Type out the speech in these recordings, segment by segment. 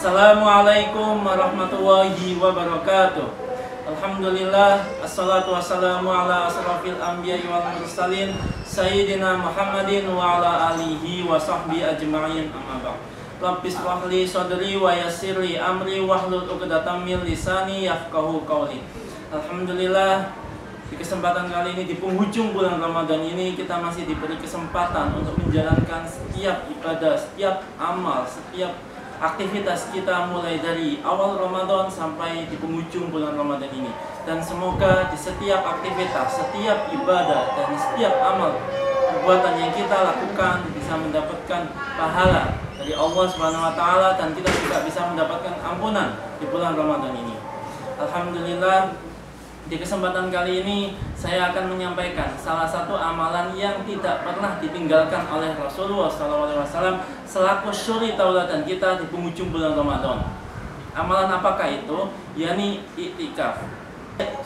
Assalamualaikum warahmatullahi wabarakatuh. Alhamdulillah, assalatu wassalamu ala asrafil anbiya'i wal mursalin Sayyidina Muhammadin wa ala alihi wa sahbihi ajma'in, amma ba'd. Rabbis shrah li sadri wa yassir li amri wahlul 'uqdatam min lisani yafqahu qawli. Alhamdulillah, di kesempatan kali ini, di penghujung bulan Ramadan ini, kita masih diberi kesempatan untuk menjalankan setiap ibadah, setiap amal, setiap aktivitas kita mulai dari awal Ramadan sampai di penghujung bulan Ramadan ini. Dan semoga di setiap aktivitas, setiap ibadah, dan setiap amal perbuatan yang kita lakukan bisa mendapatkan pahala dari Allah Subhanahu wa Ta'ala, dan kita juga bisa mendapatkan ampunan di bulan Ramadan ini. Alhamdulillah, di kesempatan kali ini saya akan menyampaikan salah satu amalan yang tidak pernah ditinggalkan oleh Rasulullah SAW selaku suri tauladan kita di penghujung bulan Ramadan. Amalan apakah itu? Yakni i'tikaf.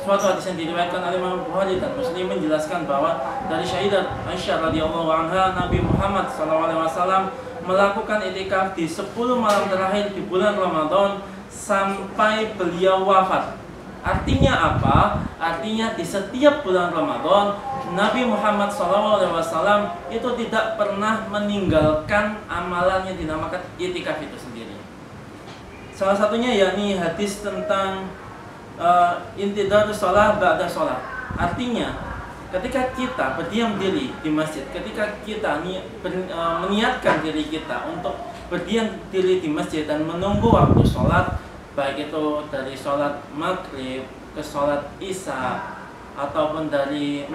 Suatu hadis yang diriwayatkan oleh Imam Bukhari dan Muslim menjelaskan bahwa dari Sayyidah Aisyah radhiyallahu anha, Nabi Muhammad SAW melakukan i'tikaf di 10 malam terakhir di bulan Ramadan sampai beliau wafat. Artinya apa? Artinya di setiap bulan Ramadan Nabi Muhammad SAW itu tidak pernah meninggalkan amalan yang dinamakan i'tikaf itu sendiri. Salah satunya yakni hadis tentang intidharus shalah ba'da shalah. Artinya ketika kita berdiam diri di masjid, ketika kita meniatkan diri kita untuk berdiam diri di masjid dan menunggu waktu sholat, baik itu dari sholat maghrib ke sholat isya ataupun dari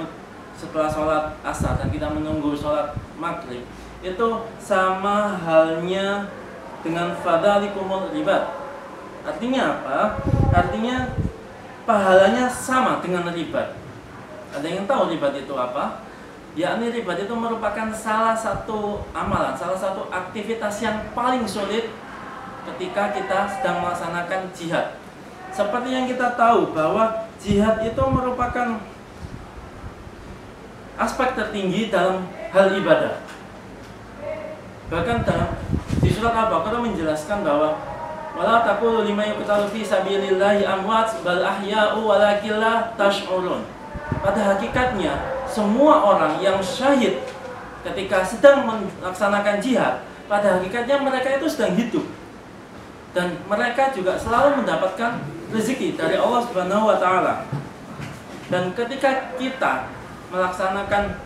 setelah sholat asar dan kita menunggu sholat maghrib, itu sama halnya dengan fadhalikumul ribat. Artinya apa? Artinya pahalanya sama dengan ribat. Ada yang tahu ribat itu apa? Yakni ribat itu merupakan salah satu amalan, salah satu aktivitas yang paling sulit ketika kita sedang melaksanakan jihad. Seperti yang kita tahu bahwa jihad itu merupakan aspek tertinggi dalam hal ibadah. Bahkan di surat Al-Baqarah menjelaskan bahwa wala taqulu liman yuqtalu fi sabilillahi amwat bal ahya'u walakin la tash'urun. Pada hakikatnya semua orang yang syahid ketika sedang melaksanakan jihad, pada hakikatnya mereka itu sedang hidup. Dan mereka juga selalu mendapatkan rezeki dari Allah Subhanahu wa Ta'ala. Dan ketika kita melaksanakan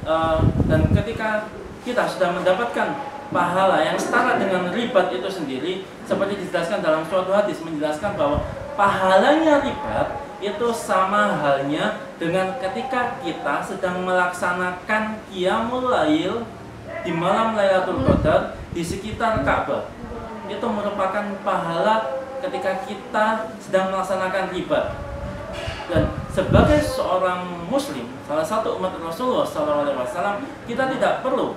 dan ketika kita sudah mendapatkan pahala yang setara dengan ribat itu sendiri, seperti dijelaskan dalam suatu hadis menjelaskan bahwa pahalanya ribat itu sama halnya dengan ketika kita sedang melaksanakan qiyamul lail di malam Lailatul Qadar di sekitar Ka'bah. Itu merupakan pahala ketika kita sedang melaksanakan ribat. Dan sebagai seorang muslim, salah satu umat Rasulullah SAW, kita tidak perlu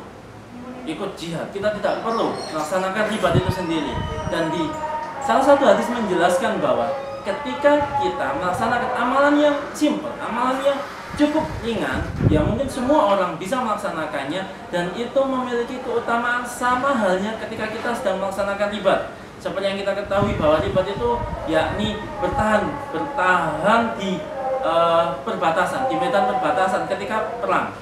ikut jihad, kita tidak perlu melaksanakan ribat itu sendiri. Dan di salah satu hadis menjelaskan bahwa ketika kita melaksanakan amalan yang simple, amalan yang cukup ringan, ya mungkin semua orang bisa melaksanakannya, dan itu memiliki keutamaan sama halnya ketika kita sedang melaksanakan ribat. Seperti yang kita ketahui bahwa ribat itu yakni bertahan di perbatasan, di medan perbatasan ketika perang.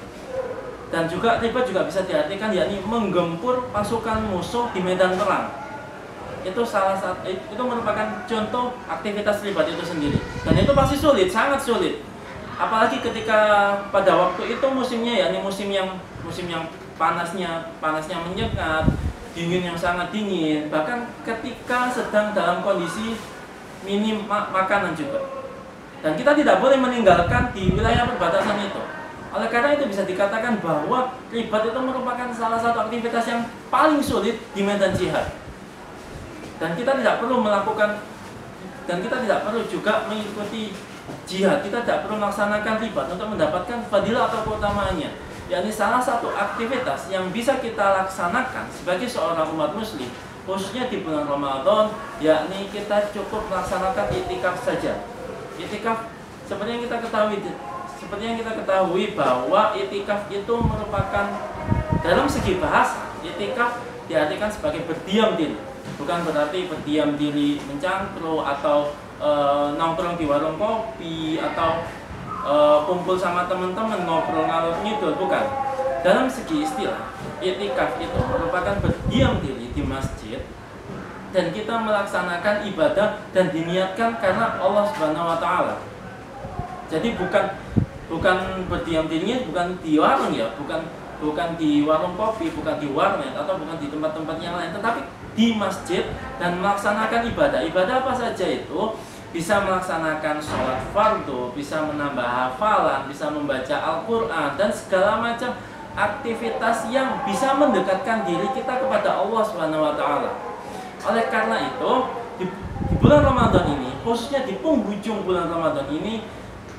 Dan juga ribat juga bisa diartikan yakni menggempur pasukan musuh di medan perang. Itu merupakan contoh aktivitas ribat itu sendiri. Dan itu pasti sulit, sangat sulit. Apalagi ketika pada waktu itu musimnya yakni musim yang panasnya menyengat, dingin yang sangat dingin, bahkan ketika sedang dalam kondisi minim makanan juga. Dan kita tidak boleh meninggalkan di wilayah perbatasan itu. Oleh karena itu bisa dikatakan bahwa ribat itu merupakan salah satu aktivitas yang paling sulit di medan jihad. Dan kita tidak perlu juga mengikuti jihad, kita tidak perlu melaksanakan ribat untuk mendapatkan fadilah atau keutamaannya. Yakni salah satu aktivitas yang bisa kita laksanakan sebagai seorang umat muslim, khususnya di bulan Ramadan, yakni kita cukup melaksanakan i'tikaf saja. I'tikaf seperti yang kita ketahui bahwa i'tikaf itu merupakan dalam segi bahasa, i'tikaf diartikan sebagai berdiam diri. Bukan berarti berdiam diri mencangkruk atau nongkrong di warung kopi atau kumpul sama teman-teman ngobrol ngalor ngidul, bukan. Dalam segi istilah, i'tikaf itu merupakan berdiam diri di masjid dan kita melaksanakan ibadah dan diniatkan karena Allah Subhanahu wa taala. Jadi bukan berdiam dirinya bukan di warung ya, bukan di warung kopi, bukan di warnet atau bukan di tempat-tempat yang lain, tetapi di masjid dan melaksanakan ibadah. Ibadah apa saja itu? Bisa melaksanakan sholat fardu, bisa menambah hafalan, bisa membaca Al-Quran, dan segala macam aktivitas yang bisa mendekatkan diri kita kepada Allah Subhanahu wa taala. Oleh karena itu, di bulan Ramadan ini, khususnya di penghujung bulan Ramadan ini,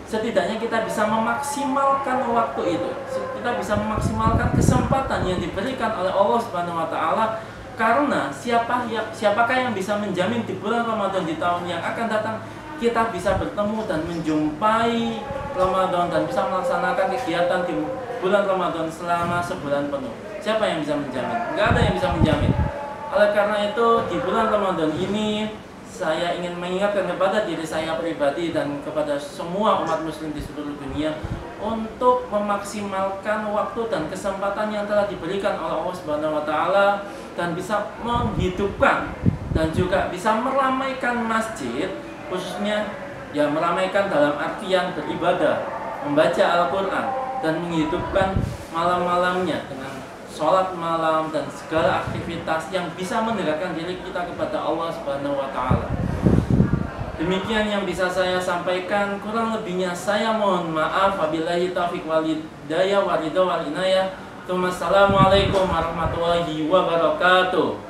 setidaknya kita bisa memaksimalkan waktu itu. Kita bisa memaksimalkan kesempatan yang diberikan oleh Allah Subhanahu wa taala. Karena siapakah yang bisa menjamin di bulan Ramadan di tahun yang akan datang kita bisa bertemu dan menjumpai Ramadan dan bisa melaksanakan kegiatan di bulan Ramadan selama sebulan penuh. Siapa yang bisa menjamin? Enggak ada yang bisa menjamin. Oleh karena itu, di bulan Ramadan ini saya ingin mengingatkan kepada diri saya pribadi dan kepada semua umat muslim di seluruh dunia untuk memaksimalkan waktu dan kesempatan yang telah diberikan oleh Allah Subhanahu wa taala dan bisa menghidupkan dan juga bisa meramaikan masjid, khususnya ya meramaikan dalam artian beribadah, membaca Al-Qur'an dan menghidupkan malam-malamnya dengan sholat malam dan segala aktivitas yang bisa mendekatkan diri kita kepada Allah Subhanahu wa taala. Demikian yang bisa saya sampaikan, kurang lebihnya saya mohon maaf. Wabillahi taufiq wal hidayah wa ridha wal inayah. Assalamualaikum warahmatullahi wabarakatuh.